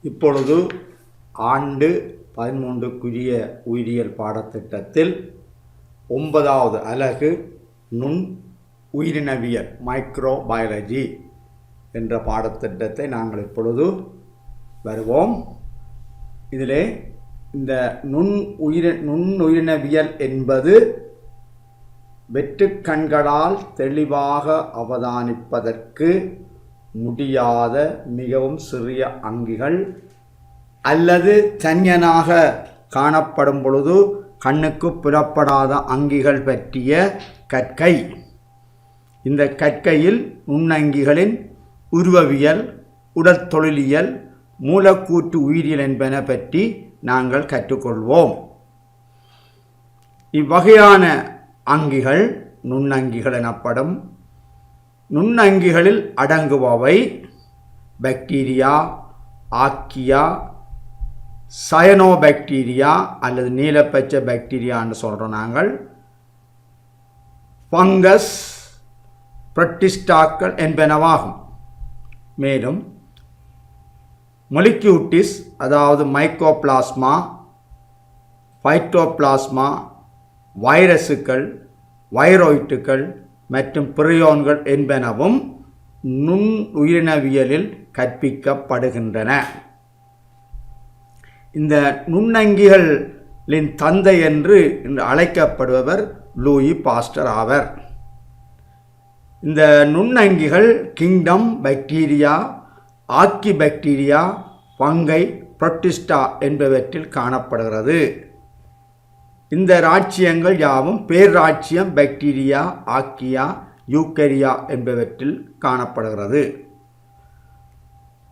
இப்பொழுது ஆண்டு 13க்குரிய உயிரியல் பாடத்திட்டத்தில் 9வது அலகு நுண் உயிரினவியல் மைக்ரோபயாலஜி என்ற பாடத்திட்டத்தை நாங்கள் இப்பொழுது வருவோம். இதிலே இந்த நுண்ணுயிரினவியல் என்பது வெற்றுக் கண்களால் தெளிவாக அவதானிப்பதற்கு முடியாத மிகவும் சிறிய அங்கிகள் அல்லது தனியனாக காணப்படும் பொழுது கண்ணுக்கு புலப்படாத அங்கிகள் பற்றிய கற்கை. இந்த கற்கையில் நுண்ணங்கிகளின் உருவவியல், உடற்தொழிலியல், மூலக்கூற்று உயிரியல் என்பன பற்றி நாங்கள் கற்றுக்கொள்வோம். இவ்வகையான அங்கிகள் நுண்ணங்கிகள் எனப்படும். நுண்ணங்கிகளில் அடங்குபவை பாக்டீரியா, ஆர்க்கியா, சயனோபாக்டீரியா அல்லது நீலப்பச்சை பாக்டீரியான்னு சொல்கிறோம் நாங்கள், ஃபங்கஸ், புரோட்டிஸ்டாக்கள் என்பனவாகும். மேலும் மொலிக்யூட்டிஸ் அதாவது மைக்கோபிளாஸ்மா, பைட்டோபிளாஸ்மா, வைரசுகள், வைரோய்ட்டுகள் மற்றும் பிரியோன்கள் என்பனவும் நுண் உயிரினவியலில் கற்பிக்கப்படுகின்றன. இந்த நுண்ணங்கிகளின் தந்தை என்று அழைக்கப்படுபவர் லூயி பாஸ்டர் ஆவர். இந்த நுண்ணங்கிகள் கிங்டம் பாக்டீரியா, ஆர்க்கிபாக்டீரியா, ஃபங்கை, புரோட்டிஸ்டா என்பவற்றில் காணப்படுகிறது. இந்த ராச்சியங்கள் யாவும் பேராட்சியம் பாக்டீரியா, ஆர்க்கியா, யூக்கரியா என்பவற்றில் காணப்படுகிறது.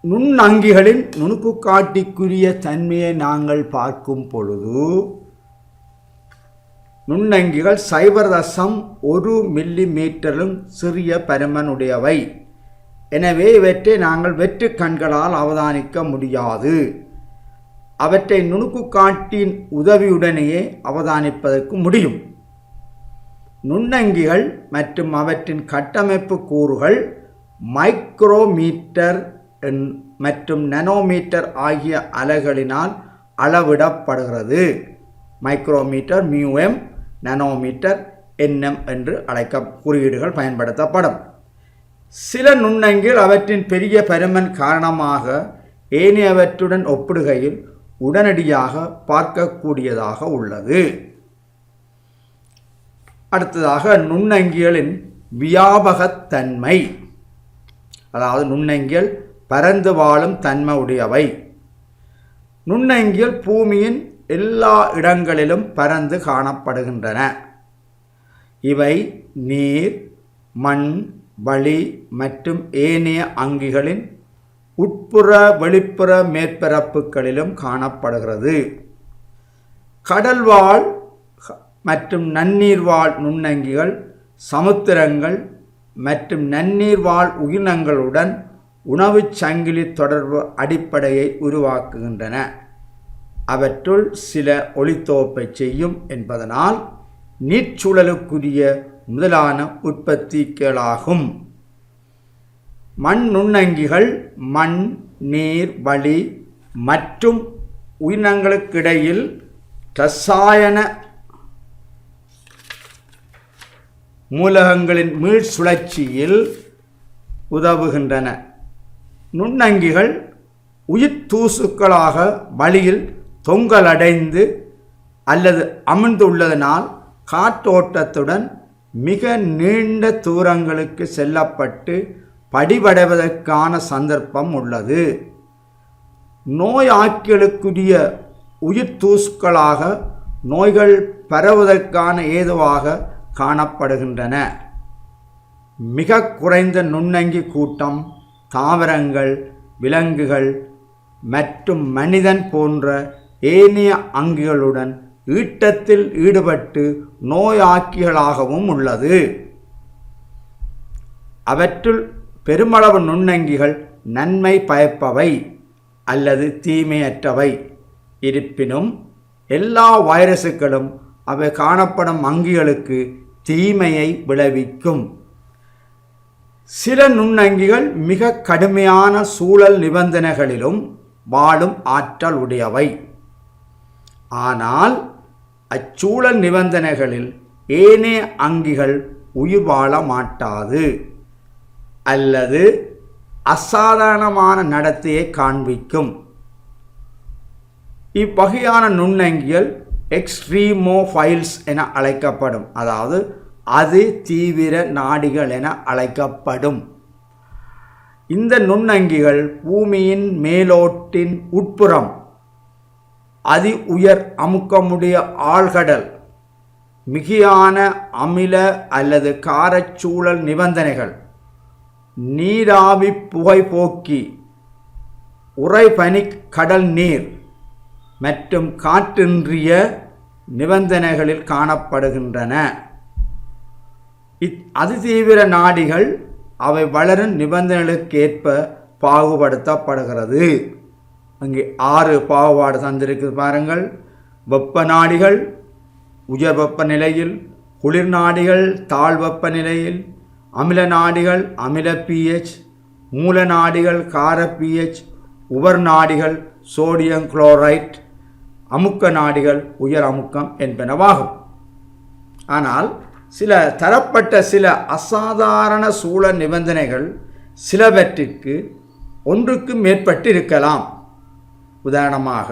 நுண்ணங்கிகளின் நுணுக்கு காட்டிக்குரிய தன்மையை நாங்கள் பார்க்கும் பொழுது நுண்ணங்கிகள் 0.1 மில்லிமீட்டரும் சிறிய பருமனுடையவை. எனவே இவற்றை நாங்கள் வெற்று கண்களால் அவதானிக்க முடியாது. அவற்றை நுணுக்கு காட்டின் உதவியுடனேயே அவதானிப்பதற்கு முடியும். நுண்ணங்கிகள் மற்றும் அவற்றின் கட்டமைப்பு கூறுகள் மைக்ரோமீட்டர் மற்றும் நானோமீட்டர் ஆகிய அலகுகளினால் அளவிடப்படுகிறது. மைக்ரோமீட்டர் μm, நானோமீட்டர் nm என்று குறியீடுகள் பயன்படுத்தப்படும். சில நுண்ணங்கிகள் அவற்றின் பெரிய பருமன் காரணமாக ஏனையவற்றுடன் ஒப்பிடுகையில் உடனடியாக பார்க்கக்கூடியதாக உள்ளது. அடுத்ததாக நுண்ணங்கிகளின் வியாபகத்தன்மை, அதாவது நுண்ணங்கிகள் பரந்து வாழும் தன்மை உடையவை. நுண்ணங்கிகள் பூமியின் எல்லா இடங்களிலும் பரந்து காணப்படுகின்றன. இவை நீர், மண், வளி மற்றும் ஏனைய அங்கிகளின் உட்புற வெளிப்புற மேற்பரப்புகளிலும் காணப்படுகிறது. கடல்வாழ் மற்றும் நன்னீர்வாழ் நுண்ணங்கிகள் சமுத்திரங்கள் மற்றும் நன்னீர்வாழ் உயிரினங்களுடன் உணவு சங்கிலி தொடர்பு அடிப்படையை உருவாக்குகின்றன. அவற்றுள் சில ஒளித்தோப்பை செய்யும் என்பதனால் நீர்ச்சூழலுக்குரிய முதலான உற்பத்திகளாகும். மண் நுண்ணங்கிகள் மண், நீர், வளி மற்றும் உயிரினங்களுக்கிடையில் இரசாயன மூலகங்களின் மீள் சுழற்சியில் உதவுகின்றன. நுண்ணங்கிகள் உயிர் தூசுக்களாக வளியில் தொங்கலடைந்து அல்லது அமிழ்ந்துள்ளதனால் காற்றோட்டத்துடன் மிக நீண்ட தூரங்களுக்கு செல்லப்பட்டு படிவடைவதற்கான சந்தர்ப்பம் உள்ளது. நோயாக்கிகளுக்குரிய உயிர் தூசுக்களாக நோய்கள் பரவுவதற்கான ஏதுவாக காணப்படுகின்றன. மிக குறைந்த நுண்ணங்கி கூட்டம் தாவரங்கள், விலங்குகள் மற்றும் மனிதன் போன்ற ஏனைய அங்கிகளுடன் ஈட்டத்தில் ஈடுபட்டு நோயாக்கிகளாகவும் உள்ளது. அவற்றுள் பெருமளவு நுண்ணங்கிகள் நன்மை பயப்பவை அல்லது தீமையற்றவை. இருப்பினும் எல்லா வைரசுகளும் அவை காணப்படும் அங்கிகளுக்கு தீமையை விளைவிக்கும். சில நுண்ணங்கிகள் மிக கடுமையான சூழல் நிபந்தனைகளிலும் வாழும் ஆற்றல் உடையவை. ஆனால் அச்சூழல் நிபந்தனைகளில் ஏனைய அங்கிகள் உயிர் வாழ மாட்டாது அல்லது அசாதாரணமான நடத்தையை காண்பிக்கும். இவ்வகையான நுண்ணங்கிகள் எக்ஸ்ட்ரீமோஃபைல்ஸ் என அழைக்கப்படும், அதாவது அது தீவிர நாடிகள் என அழைக்கப்படும். இந்த நுண்ணங்கிகள் பூமியின் மேலோட்டின் உட்புறம் அதி உயர் அமுக்கமுடைய ஆழ்கடல், மிகையான அமில அல்லது காரச்சூழல் நிபந்தனைகள், நீராவி புகைபோக்கி, உறைபனிக் கடல் நீர் மற்றும் காற்றின்றிய நிபந்தனைகளில் காணப்படுகின்றன. அதிதீவிர நாடிகள் அவை வளரும் நிபந்தனைகளுக்கேற்ப பாகுபடுத்தப்படுகிறது. அங்கே 6 பாகுபாடு தந்திருக்கு பாருங்கள். வெப்ப நாடிகள் உயர் வெப்பநிலையில், குளிர் நாடிகள் தாழ் வெப்பநிலையில், அமில நாடிகள் அமில pH, மூல நாடிகள் கார pH, உவர் நாடிகள் சோடியம் குளோரைட், அமுக்க நாடிகள் உயர் அமுக்கம் என்பனவாகும். ஆனால் சில தரப்பட்ட சில அசாதாரண சூழல் நிபந்தனைகள் சிலவற்றிற்கு ஒன்றுக்கு மேற்பட்டு இருக்கலாம். உதாரணமாக,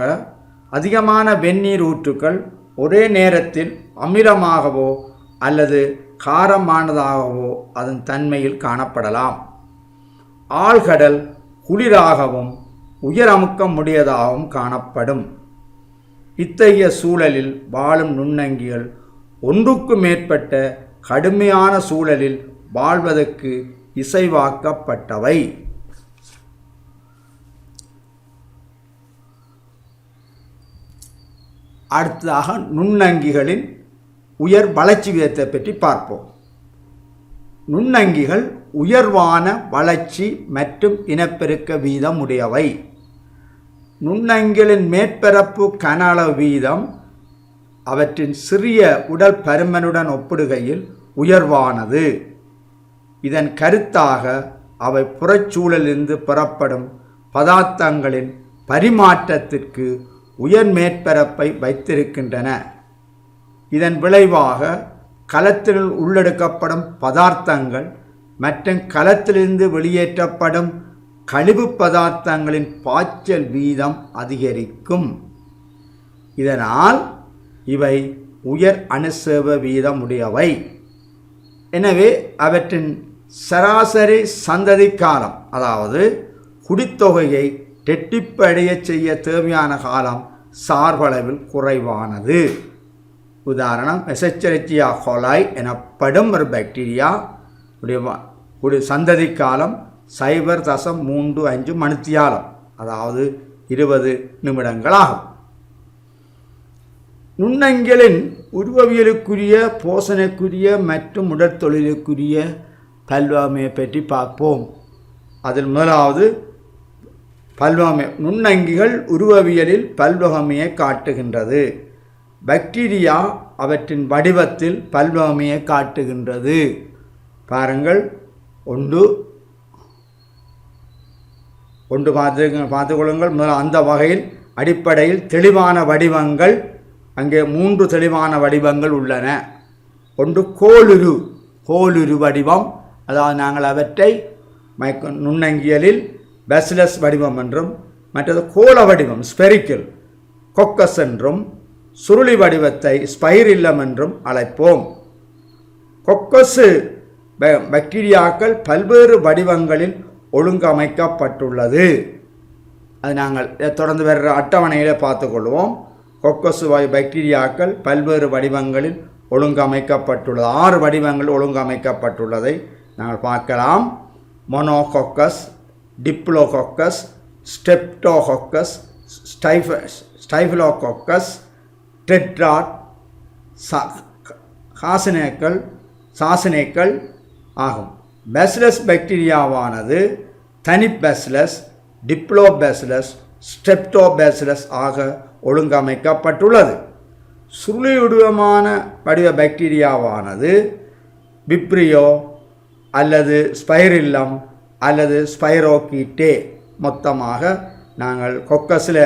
அதிகமான வெந்நீர் ஊற்றுக்கள் ஒரே நேரத்தில் அமிலமாகவோ அல்லது காரமானதாகவோ அதன் தன்மையில் காணப்படலாம். ஆழ்கடல் குளிராகவும் உயர் அமுக்கம் உடையதாகவும் காணப்படும். இத்தகைய சூழலில் வாழும் நுண்ணங்கிகள் ஒன்றுக்கு மேற்பட்ட கடுமையான சூழலில் வாழ்வதற்கு இசைவாக்கப்பட்டவை. அடுத்ததாக நுண்ணங்கிகளின் உயர் வளர்ச்சி வீதத்தை பற்றி பார்ப்போம். நுண்ணங்கிகள் உயர்வான வளர்ச்சி மற்றும் இனப்பெருக்க வீதம் உடையவை. நுண்ணங்கிகளின் மேற்பரப்பு கன அளவு வீதம் அவற்றின் சிறிய உடல் பருமனுடன் ஒப்பிடுகையில் உயர்வானது. இதன் கருத்தாக அவை புறச்சூழலிருந்து பெறப்படும் பதார்த்தங்களின் பரிமாற்றத்திற்கு உயர் மேற்பரப்பை வைத்திருக்கின்றன. இதன் விளைவாக கலத்தினுள் உள்ளெடுக்கப்படும் பதார்த்தங்கள் மற்றும் கலத்திலிருந்து வெளியேற்றப்படும் கழிவு பதார்த்தங்களின் பாய்ச்சல் வீதம் அதிகரிக்கும். இதனால் இவை உயர் அணுசேப வீதம் உடையவை. எனவே அவற்றின் சராசரி சந்ததி காலம், அதாவது குடித்தொகையை ரெட்டிப்படைய செய்ய தேவையான காலம் சார்பளவில் குறைவானது. உதாரணம், எசெச்சரிச்சியா கோலாய் எனப்படும் ஒரு பாக்டீரியா உடைய சந்ததி காலம் 0.35 மணித்தியாலம், அதாவது 20 நிமிடங்களாகும். நுண்ணங்கிகளின் உருவவியலுக்குரிய, போசனைக்குரிய மற்றும் உடற்தொழிலுக்குரிய பல்வகைமையை பற்றி பார்ப்போம். அதில் முதலாவது பல்வகை. நுண்ணங்கிகள் உருவவியலில் பல்வகைமையை காட்டுகின்றது. பாக்டீரியா அவற்றின் வடிவத்தில் பல்வகைமையை காட்டுகின்றது. பாருங்கள், ஒன்று பார்த்துக்கொள்ளுங்கள். முதல் அந்த வகையில் அடிப்படையில் தெளிவான வடிவங்கள், அங்கே 3 தெளிவான வடிவங்கள் உள்ளன. ஒன்று கோலுரு வடிவம், அதாவது நாங்கள் அவற்றை நுண்ணங்கியலில் பேசிலஸ் வடிவம் என்றும், மற்றது கோள வடிவம் ஸ்பெரிக்கல் கொக்கஸ் என்றும், சுருளி வடிவத்தை ஸ்பைரில்லம் என்றும் அழைப்போம். கொக்கசு பாக்டீரியாக்கள் பல்வேறு வடிவங்களில் ஒழுங்கமைக்கப்பட்டுள்ளது. அது நாங்கள் தொடர்ந்து வேறு அட்டவணையில் பார்த்துக்கொள்வோம். கொக்கசு பாக்டீரியாக்கள் பல்வேறு வடிவங்களில் ஒழுங்கமைக்கப்பட்டுள்ளது. 6 வடிவங்கள் ஒழுங்கமைக்கப்பட்டுள்ளதை நாங்கள் பார்க்கலாம். மொனோகொக்கஸ், டிப்ளோகொக்கஸ், ஸ்டெப்டோகொக்கஸ், ஸ்டைஃபிலோகொக்கஸ், டெட்ராட், சாசினேக்கள் ஆகும். பேசிலஸ் பாக்டீரியாவானது தனி பேசிலஸ், டிப்ளோபேசிலஸ், ஸ்டெப்டோபேசிலஸ் ஆக ஒழுங்கமைக்கப்பட்டுள்ளது. சுருளியுடமான வடிவ பாக்டீரியாவானது விப்ரியோ அல்லது ஸ்பைரில்லம் அல்லது ஸ்பைரோகீட்டே மொத்தமாக நாங்கள் கொக்கஸில்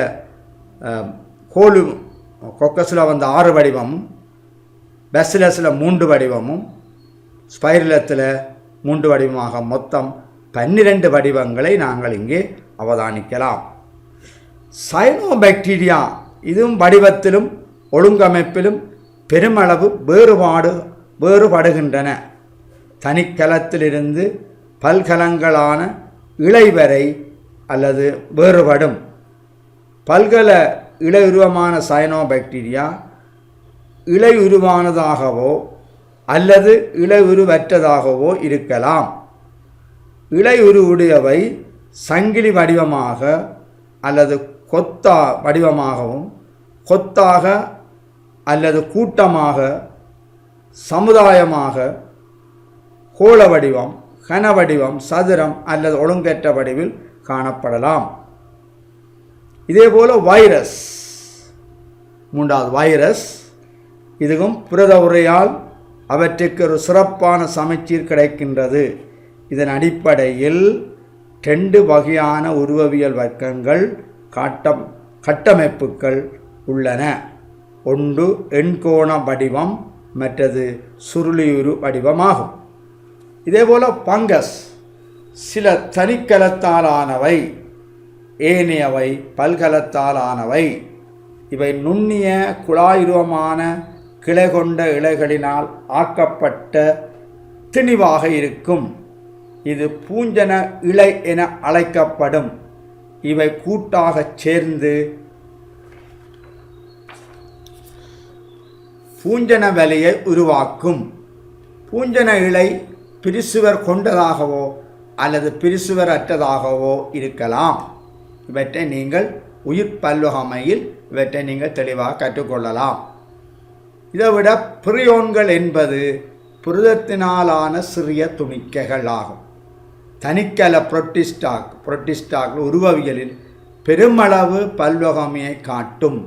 வந்து 6 வடிவமும், பேசிலஸில் 3 வடிவமும், ஸ்பைரலத்தில் 3 வடிவமாக மொத்தம் 12 வடிவங்களை நாங்கள் இங்கே அவதானிக்கலாம். சயனோபாக்டீரியா இதுவும் வடிவத்திலும் ஒழுங்கமைப்பிலும் பெருமளவு வேறுபடுகின்றன. தனிக்கலத்திலிருந்து பல்கலங்களான இழை வரை அல்லது வேறுபடும். பல்கல இலையுருவமான சயனோபாக்டீரியா இலையுருவானதாகவோ அல்லது இலையுருவற்றதாகவோ இருக்கலாம். இலையுருவுடையவை சங்கிலி வடிவமாக அல்லது கொத்தா வடிவமாகவும், கொத்தாக அல்லது கூட்டமாக, சமுதாயமாக, கோள வடிவம், கன வடிவம், சதுரம் அல்லது ஒழுங்கற்ற வடிவில் காணப்படலாம். இதேபோல் வைரஸ், 3வது வைரஸ், இதுவும் புரத உரையால் அவற்றுக்கு ஒரு சிறப்பான சமச்சீர் கிடைக்கின்றது. இதன் அடிப்படையில் 2 வகையான உருவவியல் வர்க்கங்கள் கட்டமைப்புகள் உள்ளன. ஒன்று எண்கோண வடிவம், மற்றது சுருளியுரு வடிவமாகும். இதேபோல் பங்கஸ் சில தனிக்கலத்தாலானவை, ஏனையவை பல்கலத்தாலானவை. இவை நுண்ணிய குழாயுருவமான கிளை கொண்ட இலைகளினால் ஆக்கப்பட்ட திணிவாக இருக்கும். இது பூஞ்சன இலை என அழைக்கப்படும். இவை கூட்டாகச் சேர்ந்து பூஞ்சன வலையை உருவாக்கும். பூஞ்சன இலை பிரிசுவர் கொண்டதாகவோ அல்லது பிரிசுவர் அற்றதாகவோ இருக்கலாம். இவற்றை நீங்கள் உயிர் பல்வகமையில் இவற்றை நீங்கள் தெளிவாக கற்றுக்கொள்ளலாம். இதைவிட பிரியோன்கள் என்பது புரதத்தினாலான சிறிய துணிக்கைகள் ஆகும். தனிக்கல புரோட்டிஸ்டாக் உருவவியலில் பெருமளவு பல்வகமையை காட்டும்.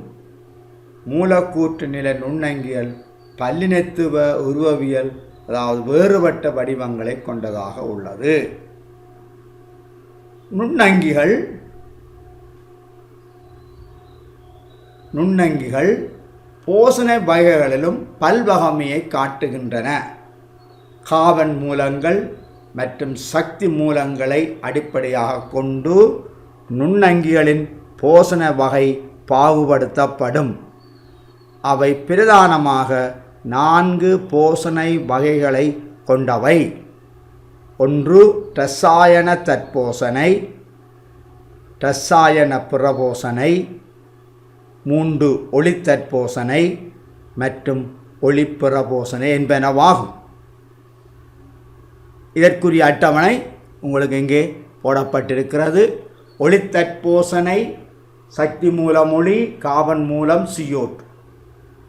மூலக்கூற்று நிலை நுண்ணங்கிகள் பல்லினத்துவ உருவவியல், அதாவது வேறுபட்ட வடிவங்களை கொண்டதாக உள்ளது. நுண்ணங்கிகள் போசன வகைகளிலும் பல்வகமையை காட்டுகின்றன. காபன் மூலங்கள் மற்றும் சக்தி மூலங்களை அடிப்படையாக கொண்டு நுண்ணங்கிகளின் போசன வகை பாகுபடுத்தப்படும். அவை பிரதானமாக 4 போசனை வகைகளை கொண்டவை. ஒன்று இரசாயன தற்போசனை, இரசாயன புறபோசனை, 3 ஒளித்தற்போசனை மற்றும் ஒளிப்புறபோசனை என்பனவாகும். இதற்குரிய அட்டவணை உங்களுக்கு இங்கே போடப்பட்டிருக்கிறது. ஒளித்தற்போசனை சக்தி மூலம் ஒளி, காபன் மூலம் CO2.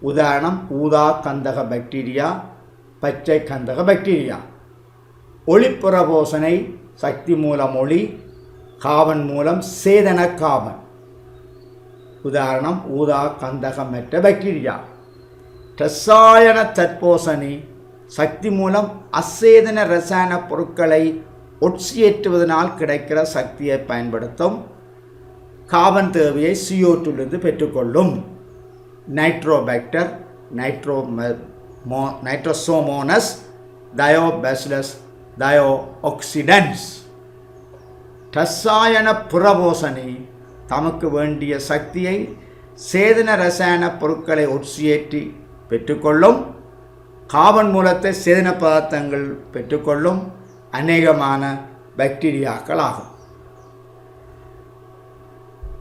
உதாரணம் ஊதா கந்தக பாக்டீரியா, பச்சை கந்தக பாக்டீரியா. ஒளிப்புறபோசனை சக்தி மூலம் ஒளி, காபன் மூலம் சேதன காபன். உதாரணம் ஊதா கந்தகமற்ற பாக்டீரியா. இரசாயன தற்போசனை சக்தி மூலம் அசேதன இரசாயன பொருட்களை ஒட்சியேற்றுவதனால் கிடைக்கிற சக்தியை பயன்படுத்தும். காபன் தேவையை CO2 பெற்றுக்கொள்ளும். Nitrobacter, Nitrosomonas, Thiobacillus, thiooxidans. இரசாயன புறபோசனை தமக்கு வேண்டிய சக்தியை சேதன இரசாயன பொருட்களை ஒட்சியேற்றி பெற்றுக்கொள்ளும். காபன் மூலத்தை சேதன பதார்த்தங்கள் பெற்றுக்கொள்ளும் அநேகமான பாக்டீரியாக்கள் ஆகும்.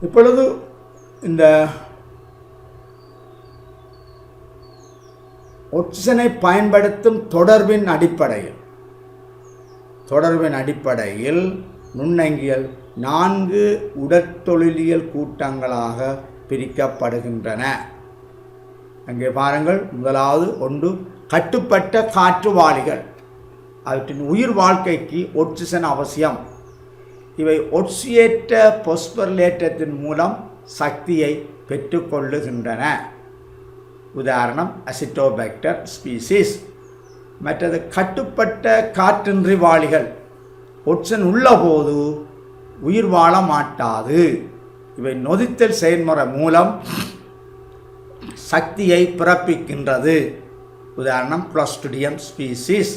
இப்பொழுது இந்த ஒட்சிஜனை பயன்படுத்தும் தொடர்பின் அடிப்படையில் நுண்ணங்கிகள் 4 உடற்தொழிலியல் கூட்டங்களாக பிரிக்கப்படுகின்றன. அங்கே பாருங்கள், முதலாவது ஒன்று கட்டுப்பட்ட காற்றுவாளிகள். அவற்றின் உயிர் வாழ்க்கைக்கு ஒட்சிஜன் அவசியம். இவை ஒட்சியேற்ற பொஸ்பரிலேற்றத்தின் மூலம் சக்தியை பெற்றுக்கொள்ளுகின்றன. உதாரணம் அசிட்டோபாக்டர் ஸ்பீசிஸ். மற்றது கட்டுப்பட்ட காற்றின்றி வாளிகள். ஒட்சிஜன் உள்ள போது உயிர் வாழ மாட்டாது. இவை நொதித்தல் செயல்முறை மூலம் சக்தியை பிறப்பிக்கின்றது. உதாரணம் கிளாஸ்ட்ரிடியம் ஸ்பீசிஸ்.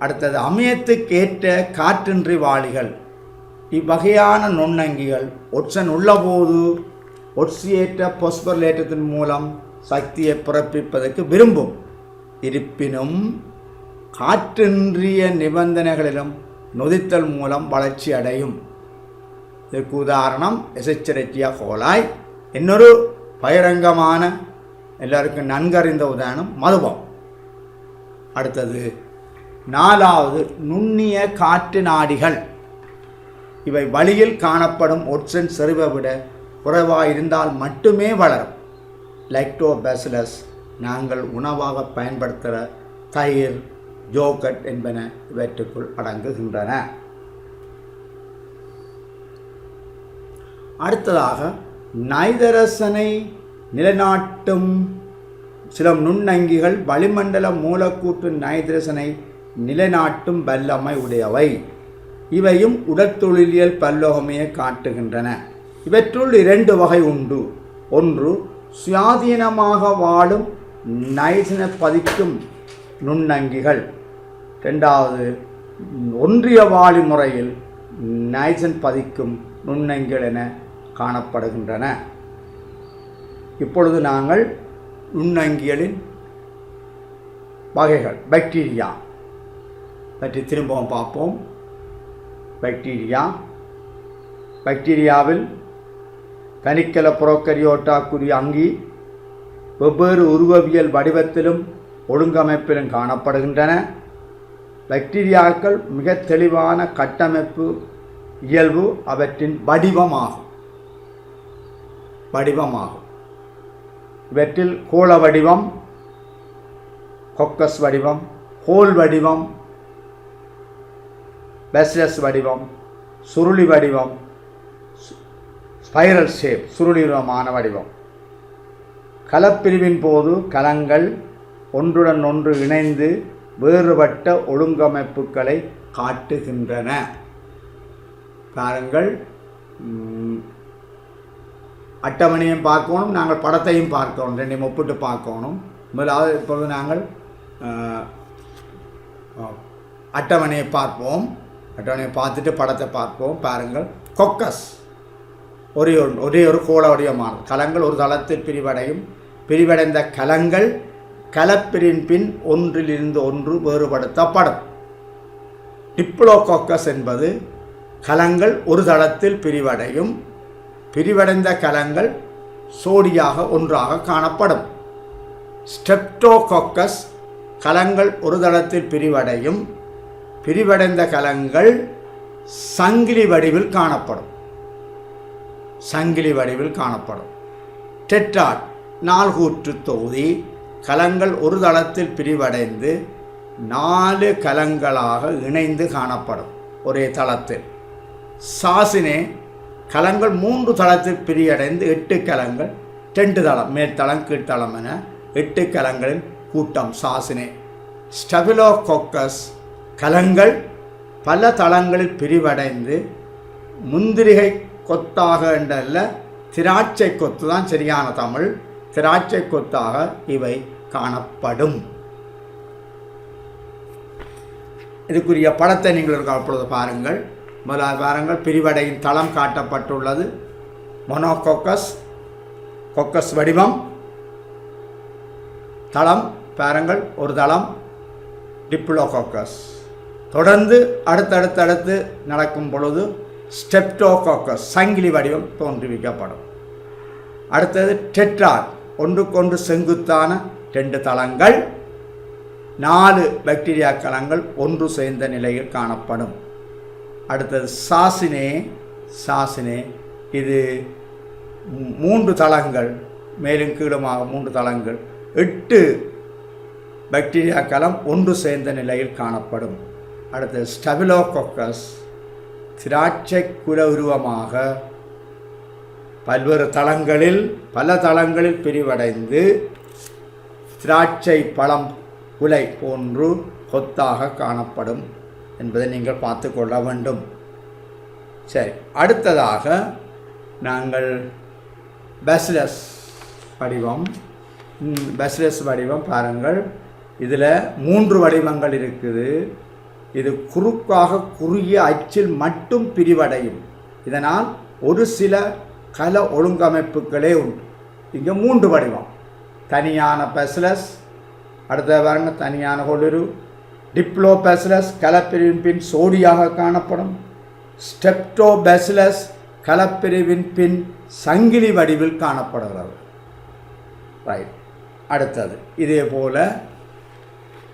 அடுத்தது அமையத்துக்கேற்ற காற்றின்றி வாளிகள். இவ்வகையான நுண்ணங்கிகள் ஒட்சன் உள்ளபோது ஒட்சியேற்ற பொஸ்பரலேற்றத்தின் மூலம் சக்தியை பிறப்பிப்பதற்கு விரும்பும். இருப்பினும் காற்றின்றிய நிபந்தனைகளிலும் நொதித்தல் மூலம் வளர்ச்சி அடையும். இதற்கு உதாரணம் எசெச்சரிட்டியா கோலாய். இன்னொரு பகிரங்கமான எல்லாருக்கும் நன்கறிந்த உதாரணம் மதுபம். அடுத்தது 4வது நுண்ணிய காற்று நாடிகள். இவை வழியில் காணப்படும் ஒட்சன் செறிவை விட குறைவாக இருந்தால் மட்டுமே வளரும். லைக்டோபேசிலஸ் நாங்கள் உணவாக பயன்படுத்துகிற தயிர், ஜோகட் என்பன இவற்றுக்குள் அடங்குகின்றன. அடுத்ததாக நைதரசனை நிலைநாட்டும் சில நுண்ணங்கிகள் வளிமண்டல மூலக்கூற்று நைதரசனை நிலைநாட்டும் வல்லமை உடையவை. இவையும் உடற்தொழிலியல் பல்லோகமையை காட்டுகின்றன. இவற்றுள் 2 வகை உண்டு. ஒன்று சுயாதீனமாக வாழும் நைதரசனை பதிக்கும் நுண்ணங்கிகள். 2வது ஒன்றிய வாழி முறையில் நைதரசன் பதிக்கும் நுண்ணங்கிகள் என காணப்படுகின்றன. இப்பொழுது நாங்கள் நுண்ணங்கிகளின் வகைகள் பாக்டீரியா பற்றி திரும்பவும் பார்ப்போம். பாக்டீரியாவில் தனிக்கல புரோக்கரியோட்டாக்குரிய அங்கி வெவ்வேறு உருவவியல் வடிவத்திலும் ஒழுங்கமைப்பிலும் காணப்படுகின்றன. பாக்டீரியாக்கள் மிக தெளிவான கட்டமைப்பு இயல்பு அவற்றின் வடிவமாகும். இவற்றில் கோள வடிவம், கொக்கஸ் வடிவம், ஹோல் வடிவம், பேசிலஸ் வடிவம், சுருளி வடிவம், ஸ்பைரல் ஷேப் சுருளிவமான வடிவம். கலப்பிரிவின் போது கலங்கள் ஒன்றுடன் ஒன்று இணைந்து வேறுபட்ட ஒழுங்கமைப்புகளை காட்டுகின்றன. பாருங்கள், அட்டவணையும் பார்க்கணும், நாங்கள் படத்தையும் பார்க்கணும், ரெண்டையும் ஒப்பிட்டு பார்க்கணும். முதலாவது இப்பொழுது நாங்கள் அட்டவணையை பார்ப்போம். அட்டவணையை பார்த்துட்டு படத்தை பார்ப்போம். பாருங்கள், கொக்கஸ் ஒரே ஒரு கோள வடிவமானது. கலங்கள் ஒரு தளத்தில் பிரிவடையும். பிரிவடைந்த கலங்கள் கலப்பிரின் பின் ஒன்றிலிருந்து ஒன்று வேறுபடுத்தப்படும். டிப்ளோகோக்கஸ் என்பது கலங்கள் ஒரு தளத்தில் பிரிவடையும். பிரிவடைந்த கலங்கள் சோடியாக ஒன்றாக காணப்படும். ஸ்ட்ரெப்டோகோக்கஸ் கலங்கள் ஒரு தளத்தில் பிரிவடையும். பிரிவடைந்த கலங்கள் சங்கிலி வடிவில் காணப்படும். டெட்ராட் நால்கூற்று தொகுதி கலங்கள் ஒரு தளத்தில் பிரிவடைந்து 4 கலங்களாக இணைந்து காணப்படும் ஒரே தளத்தில். சாசினே கலங்கள் 3 தளத்தில் பிரியடைந்து 8 கலங்கள், 2 தளம், மேற்தளம் கீழ்த்தளம் என 8 கலங்களின் கூட்டம் சாசினே. ஸ்டெபிலோகோக்கஸ் கலங்கள் பல தளங்களில் பிரிவடைந்து முந்திரிகை கொத்தாக என்றல்ல, திராட்சை கொத்து தான் சரியான தமிழ், திராட்சை கொத்தாக இவை காணப்படும். இதுக்குரிய படத்தை நீங்கள் அப்பொழுது பாருங்கள். முதலாவது பாருங்கள், பிரிவடையின் தளம் காட்டப்பட்டுள்ளது. மொனோகோக்கஸ், கொக்கஸ் வடிவம், தளம் பாருங்கள், ஒரு தளம். டிப்ளோகோக்கஸ் தொடர்ந்து அடுத்தடுத்து நடக்கும் பொழுது ஸ்டெப்டோகோக்கஸ் சங்கிலி வடிவம் தோன்றுவிக்கப்படும். அடுத்தது டெட்ராட், ஒன்றுக்கொன்று செங்குத்தான 2 தளங்கள், 4 பாக்டீரியா கலங்கள் ஒன்று சேர்ந்த நிலையில் காணப்படும். அடுத்தது சாசினே, இது 3 தளங்கள், மேலும் கீழுமாக 3 தளங்கள், 8 பாக்டீரியா கலம் ஒன்று சேர்ந்த நிலையில் காணப்படும். அடுத்தது ஸ்டெபிலோகோக்கஸ் திராட்சை குல உருவமாக பல தளங்களில் பிரிவடைந்து திராட்சை பழம் குலை போன்று கொத்தாக காணப்படும் என்பதை நீங்கள் பார்த்து கொள்ள வேண்டும். சரி, அடுத்ததாக நாங்கள் பேசிலஸ் வடிவம் பாருங்கள். இதில் 3 வடிவங்கள் இருக்குது. இது குறுக்காக குறுகிய அச்சில் மட்டும் பிரிவடையும். இதனால் ஒரு சில கல ஒழுங்கமைப்புகளே உண்டு. இங்கே 3 வடிவம். தனியான பேசிலஸ், அடுத்த பாருங்க தனியான கொள்ளுரு. டிப்ளோபேசிலஸ் கலப்பிரிவின் பின் சோடியாக காணப்படும். ஸ்டெப்டோபேசிலஸ் கலப்பிரிவின் பின் சங்கிலி வடிவில் காணப்படுகிறது. ரைட். அடுத்தது இதே போல்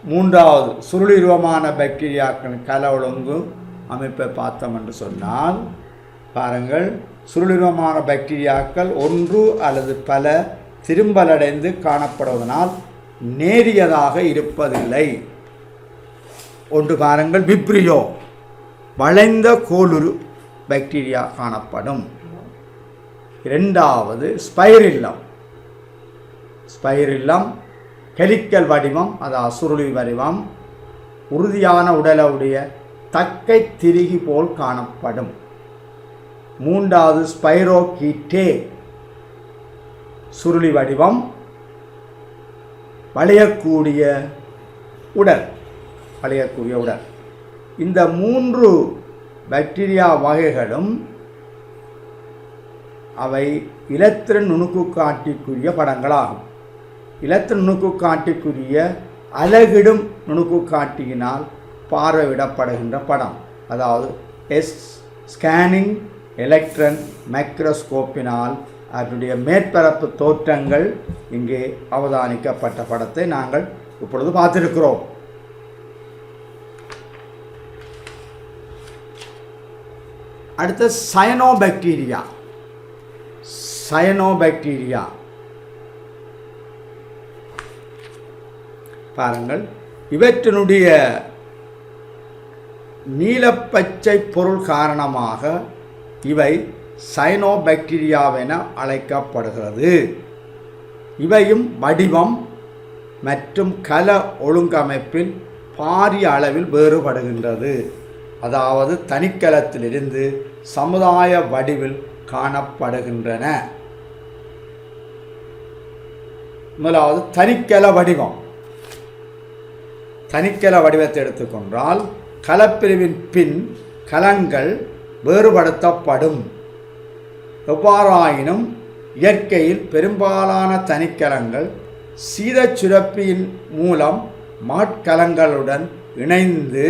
3வது சுருளிருவமான பாக்டீரியாக்கள் கல ஒழுங்கு அமைப்பை பார்த்தோம் என்று சொன்னால் பாருங்கள், சுருளிருவமான பாக்டீரியாக்கள் ஒன்று அல்லது பல திரும்பலடைந்து காணப்படுவதனால் நேரியதாக இருப்பதில்லை. ஒன்று பாருங்கள், விப்ரியோ வளைந்த கோளுரு பாக்டீரியா காணப்படும். 2வது ஸ்பைரில்லம் ஹெலிக்கல் வடிவம், அதாவது சுருளி வடிவம், உறுதியான உடலுடைய தக்கை திரிகி போல் காணப்படும். 3வது ஸ்பைரோகீட்டே சுருளி வடிவம், வளையக்கூடிய உடல். இந்த 3 பாக்டீரியா வகைகளும் அவை இலத்திரன் நுணுக்கு காட்டிக்குரிய படங்களாகும். இலத்திரன் நுணுக்கு காட்டிக்குரிய அலகிடும் நுணுக்கு காட்டியினால் பார்வையிடப்படுகின்ற படம், அதாவது ஸ்கேனிங் எலக்ட்ரான் மைக்ரோஸ்கோப்பினால் அதனுடைய மேற்பரப்பு தோற்றங்கள் இங்கே அவதானிக்கப்பட்ட படத்தை நாங்கள் இப்பொழுது பார்த்திருக்கிறோம். அடுத்த சயனோபாக்டீரியா பாருங்கள். இவற்றினுடைய நீலப்பச்சை பொருள் காரணமாக இவை சயனோபாக்டீரியாவென அழைக்கப்படுகிறது. இவையும் வடிவம் மற்றும் கல ஒழுங்கமைப்பில் பாரிய அளவில் வேறுபடுகின்றது. அதாவது தனிக்கலத்திலிருந்து சமுதாய வடிவில் காணப்படுகின்றன. முதலாவது தனிக்கல வடிவத்தை எடுத்துக்கொண்டால் கலப்பிரிவின் பின் கலங்கள் வேறுபடுத்தப்படும். எவ்வாறாயினும் இயற்கையில் பெரும்பாலான தனிக்கலங்கள் சீதச்சுரப்பியின் மூலம் மாட்கலங்களுடன் இணைந்து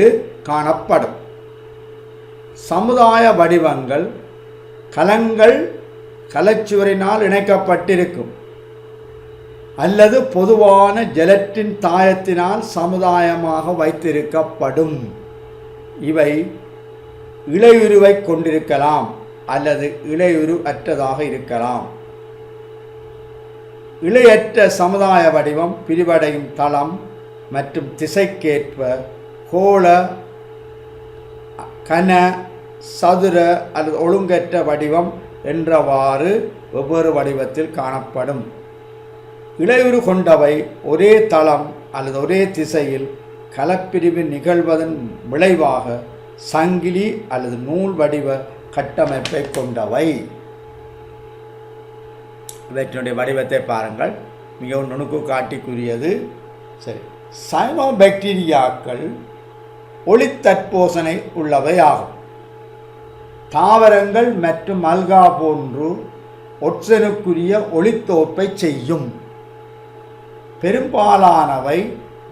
காணப்படும். சமுதாய வடிவங்கள் கலங்கள் கலச்சுவரினால் இணைக்கப்பட்டிருக்கும் அல்லது பொதுவான ஜெலட்டின் தாயத்தினால் சமுதாயமாக வைத்திருக்கப்படும். இவை இலையுருவை கொண்டிருக்கலாம் அல்லது இலையுரு அற்றதாக இருக்கலாம். இலையற்ற சமுதாய வடிவம் பிரிவடையும் தளம் மற்றும் திசைக்கேற்ப கோள, கன, சதுர அல்லது ஒழுங்கற்ற வடிவம் என்றவாறு வெவ்வேறு வடிவத்தில் காணப்படும். இலையுரு கொண்டவை ஒரே தளம் அல்லது ஒரே திசையில் கலப்பிரிவு நிகழ்வதன் விளைவாக சங்கிலி அல்லது நூல் வடிவ கட்டமைப்பை கொண்டவை. இவற்றினுடைய வடிவத்தை பாருங்கள், மிகவும் நுணுக்கு காட்டிக்குரியது. சரி, சயனோபாக்டீரியாக்கள் ஒளித்தற்போசனை உள்ளவை ஆகும். தாவரங்கள் மற்றும் அல்கா போன்று ஒட்சனுக்குரிய ஒளித்தோப்பை செய்யும். பெரும்பாலானவை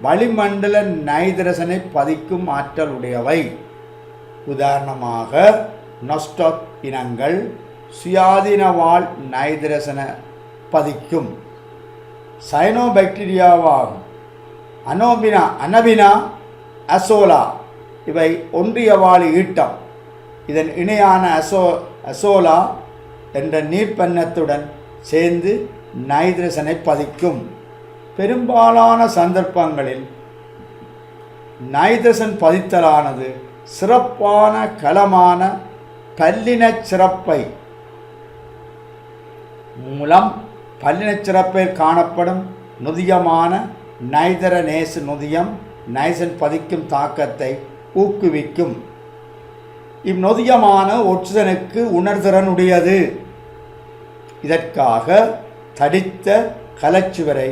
வளிமண்டல நைதரசனை பதிக்கும் ஆற்றல் உடையவை. உதாரணமாக நொஸ்டாக் இனங்கள் சுயாதீனவால் நைதரசன பதிக்கும். சயனோபாக்டீரியாவாகும். அனபினா, அசோலா இவை ஒன்றியவாழி ஈட்டம். இதன் இணையான அசோலா என்ற நீர்ப்பன்னத்துடன் சேர்ந்து நைதரசனை பதிக்கும். பெரும்பாலான சந்தர்ப்பங்களில் நைதரசன் பதித்தலானது சிறப்பான கலமான பல்லினச் சிறப்பை மூலம் பல்லினச் சிறப்பில் காணப்படும் நொதியமான நைதரநேசு நொதியம் நைசன் பதிக்கும் தாக்கத்தை ஊக்குவிக்கும். இந்நொதியமான ஒட்சிஜனுக்கு உணர்திறன் உடையது. இதற்காக தடித்த கலச்சுவரை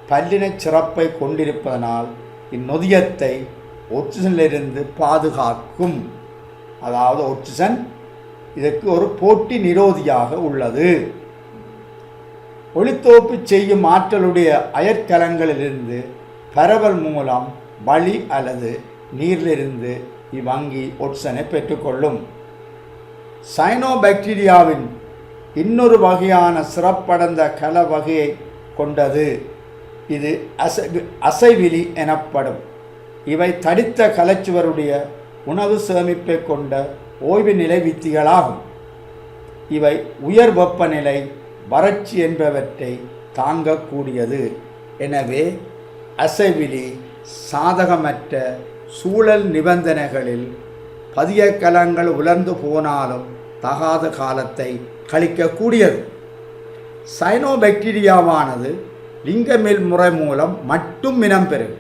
பல்லினச் சிறப்பை கொண்டிருப்பதனால் இந்நொதியத்தை ஒட்சிசனிலிருந்து பாதுகாக்கும். அதாவது ஒட்சிசன் இதற்கு ஒரு போட்டி நிரோதியாக உள்ளது. ஒளித்தோப்பு செய்யும் ஆற்றலுடைய அயற்கலங்களிலிருந்து பரவல் மூலம் வளி அல்லது நீரிலிருந்து இவ்வங்கி ஒட்சனை பெற்றுக்கொள்ளும். சைனோபாக்டீரியாவின் இன்னொரு வகையான சிறப்படைந்த கல வகையை கொண்டது. இது அசைவிலி எனப்படும். இவை தடித்த கலச்சுவருடைய உணவு சேமிப்பை கொண்ட ஓய்வு நிலை வித்திகளாகும். இவை உயர் வெப்பநிலை, வறட்சி என்பவற்றை தாங்கக்கூடியது. எனவே அசைவிலி சாதகமற்ற சூழல் நிபந்தனைகளில் பதிய கலங்கள் உலர்ந்து போனாலும் தகாத காலத்தை கழிக்கக்கூடியது. சைனோபாக்டீரியாவானது லிங்கமில் முறை மூலம் மட்டும் இனம்பெறும்.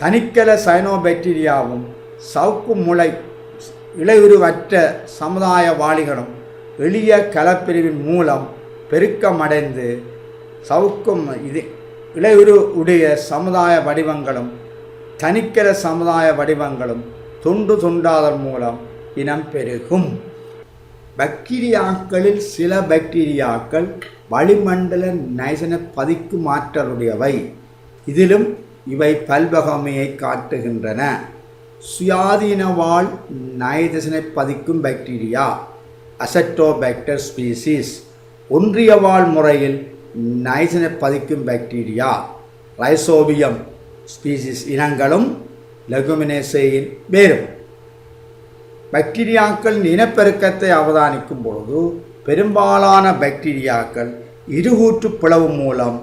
தனிக்கல சைனோபாக்டீரியாவும் சவுக்கு முளை இலையுருவற்ற சமுதாய வாளிகளும் எளிய கலப்பிரிவின் மூலம் பெருக்கமடைந்து சவுக்கும் இலையுரு உடைய சமுதாய வடிவங்களும் தனிக்கல சமுதாய வடிவங்களும் துண்டு துண்டாதல் மூலம் இனம் பெருகும். பாக்டீரியாக்களில் சில பாக்டீரியாக்கள் வளிமண்டல நைசனை பதிக்கும் ஆற்றலுடையவை. இதிலும் இவை பல்வகமையை காட்டுகின்றன. சுயாதீனவாழ் நைதசனை பதிக்கும் பாக்டீரியா அசட்டோபாக்டர் ஸ்பீசிஸ், ஒன்றியவாழ் முறையில் நைசனை பதிக்கும் பாக்டீரியா ரைசோபியம் ஸ்பீசிஸ் இனங்களும் லெகுமினேசேயின் வேறும். பாக்டீரியாக்கள் இனப்பெருக்கத்தை அவதானிக்கும் பொழுது பெரும்பாலான பாக்டீரியாக்கள் இருகூற்று பிளவு மூலம்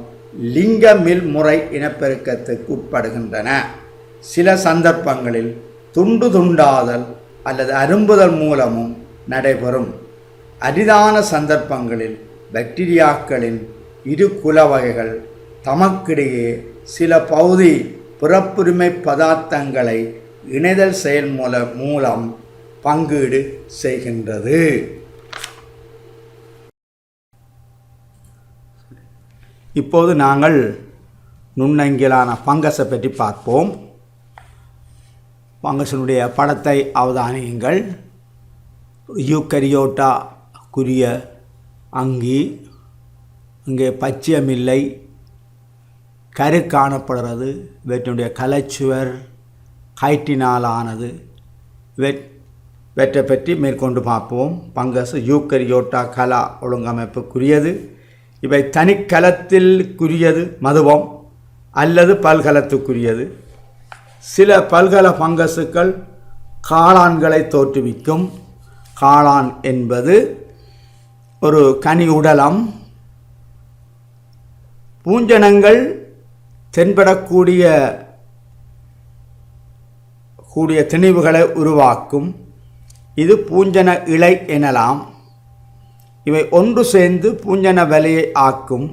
லிங்கமில் முறை இனப்பெருக்கத்துக்கு உட்படுகின்றன. சில சந்தர்ப்பங்களில் துண்டு துண்டாதல் அல்லது அரும்புதல் மூலமும் நடைபெறும். அரிதான சந்தர்ப்பங்களில் பாக்டீரியாக்களின் இரு குல வகைகள் தமக்கிடையே சில பகுதி பிறப்புரிமை பதார்த்தங்களை இணைதல் செயல் மூலம் பங்கீடு செய்கின்றது. இப்போது நாங்கள் நுண்ணங்கிலான பங்கஸை பற்றி பார்ப்போம். பங்கஸினுடைய படத்தை அவதானியுங்கள். யூக்கரியோட்டா குரிய அங்கி, இங்கே பச்சையமில்லை, கரு காணப்படுறது. இவற்றினுடைய கலச்சுவர் ஹைட்டினாலானது. இவற்றை பற்றி மேற்கொண்டு பார்ப்போம். பங்கஸ் யூக்கரியோட்டா கலா ஒழுங்கமைப்புக்குரியது. இவை தனிக்கலத்திற்குரியது மதுவம் அல்லது பல்கலத்துக்குரியது. சில பல்கல பங்கசுக்கள் காளான்களை தோற்றுவிக்கும். காளான் என்பது ஒரு கனி உடலம். பூஞ்சனங்கள் தென்படக்கூடிய திணிவுகளை உருவாக்கும். இது பூஞ்சன இலை எனலாம். இவை ஒன்று சேர்ந்து பூஞ்சன வலையை ஆக்கும்.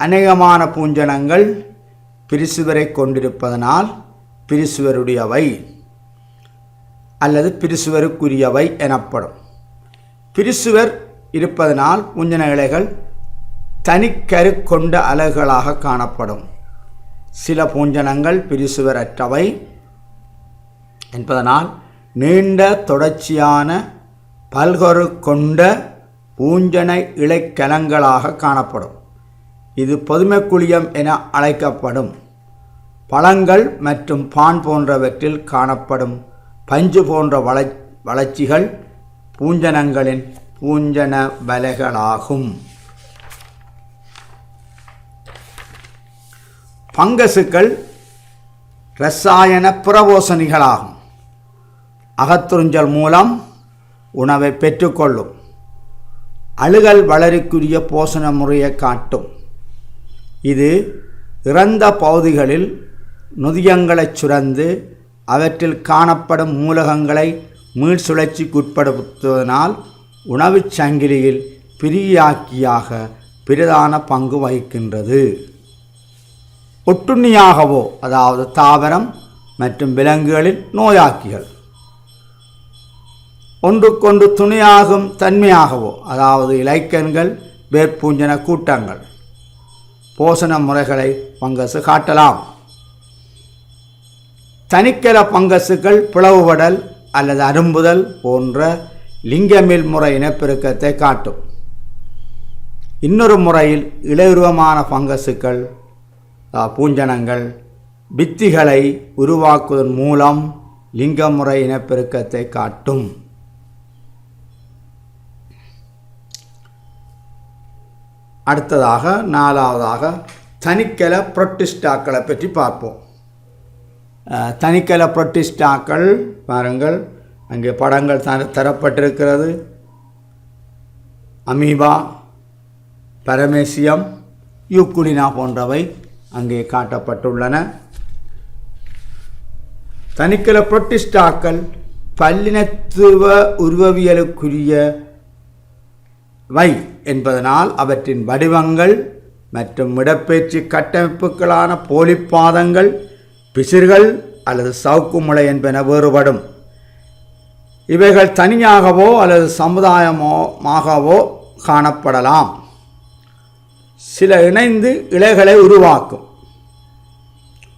அநேகமான பூஞ்சனங்கள் பிரிசுவரை கொண்டிருப்பதனால் பிரிசுவருடையவை அல்லது பிரிசுவருக்குரியவை எனப்படும். பிரிசுவர் இருப்பதனால் பூஞ்சன இலைகள் தனிக்கரு கொண்ட அலகுகளாக காணப்படும். சில பூஞ்சனங்கள் பிரிசுவர் அற்றவை என்பதனால் நீண்ட தொடர்ச்சியான பல்கரு கொண்ட பூஞ்சனை இலைக்கலங்களாக காணப்படும். இது பொதுமைக்குழியம் என அழைக்கப்படும். பழங்கள் மற்றும் பான் போன்றவற்றில் காணப்படும் பஞ்சு போன்ற வளர்ச்சிகள் பூஞ்சனங்களின் பூஞ்சன வலைகளாகும். பங்கசுக்கள் இரசாயன புறவோசனிகளாகும். அகத்துறிஞ்சல் மூலம் உணவை பெற்றுக்கொள்ளும். அழுகல் வளர்ச்சிக்குரிய போஷண முறையை காட்டும். இது இறந்த பகுதிகளில் நொதியங்களை சுரந்து அவற்றில் காணப்படும் மூலகங்களை மீள் சுழற்சிக்குட்படுத்துவதனால் உணவுச் சங்கிலியில் பிரியாக்கியாக பிரதான பங்கு வகிக்கின்றது. ஒட்டுண்ணியாகவோ, அதாவது தாவரம் மற்றும் விலங்குகளில் நோயாக்கிகள். ஒன்றுக்கொன்று துணையாகும் தன்மையாகவோ, அதாவது இலைக்கன்கள் வேர்பூஞ்சன கூட்டங்கள் போசன முறைகளை பங்கசு காட்டலாம். தனிக்கல பங்கசுகள் பிளவுபடல் அல்லது அரும்புதல் போன்ற லிங்கமில் முறை இனப்பெருக்கத்தை காட்டும். இன்னொரு முறையில் இலையுருவமான பங்கசுகள் பூஞ்சனங்கள் வித்திகளை உருவாக்குவதன் மூலம் லிங்கமுறை இனப்பெருக்கத்தை காட்டும். அடுத்ததாக 4வதாக தனிக்கல புரோட்டிஸ்டாக்களை பற்றி பார்ப்போம். தனிக்கல புரோட்டிஸ்டாக்கள் பாருங்கள், அங்கே படங்கள் தரப்பட்டிருக்கிறது. அமீபா, பரமேசியம், யூக்குலினா போன்றவை அங்கே காட்டப்பட்டுள்ளன. தனிக்கல புரோட்டிஸ்டாக்கள் பல்லினத்துவ உருவவியலுக்குரியவை என்பதனால் அவற்றின் வடிவங்கள் மற்றும் இடப்பெயர்ச்சி கட்டமைப்புகளான போலிப்பாதங்கள், பிசிர்கள் அல்லது சவுக்கு முளை என்பன வேறுபடும். இவைகள் தனியாகவோ அல்லது சமுதாயமாகவோ காணப்படலாம். சில இணைந்து இலைகளை உருவாக்கும்.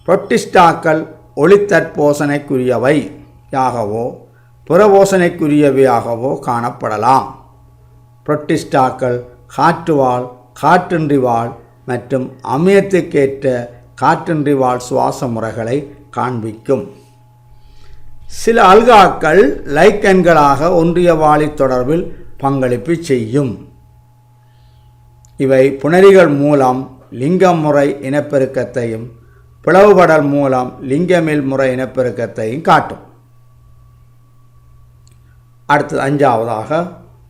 புரோட்டிஸ்டாக்கள் ஒளித்தற்போசனைக்குரியவையாகவோ புறவோசனைக்குரியவையாகவோ காணப்படலாம். புரோட்டிஸ்டாக்கள் காற்றுவாழ், காற்றின்றி வாழ் மற்றும் அமையத்துக்கேற்ற காற்றின்றி வாழ் சுவாச முறைகளை காண்பிக்கும். சில அல்காக்கள் லைக்கன்களாக ஒன்றிய வாழி தொடர்பில் பங்களிப்பு செய்யும். இவை புணரிகள் மூலம் லிங்கம் முறை இனப்பெருக்கத்தையும் பிளவுபடல் மூலம் லிங்கமில் முறை இனப்பெருக்கத்தையும் காட்டும். அடுத்தது 5வதாக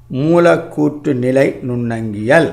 மூலக்கூற்று நிலை நுண்ணங்கியல்.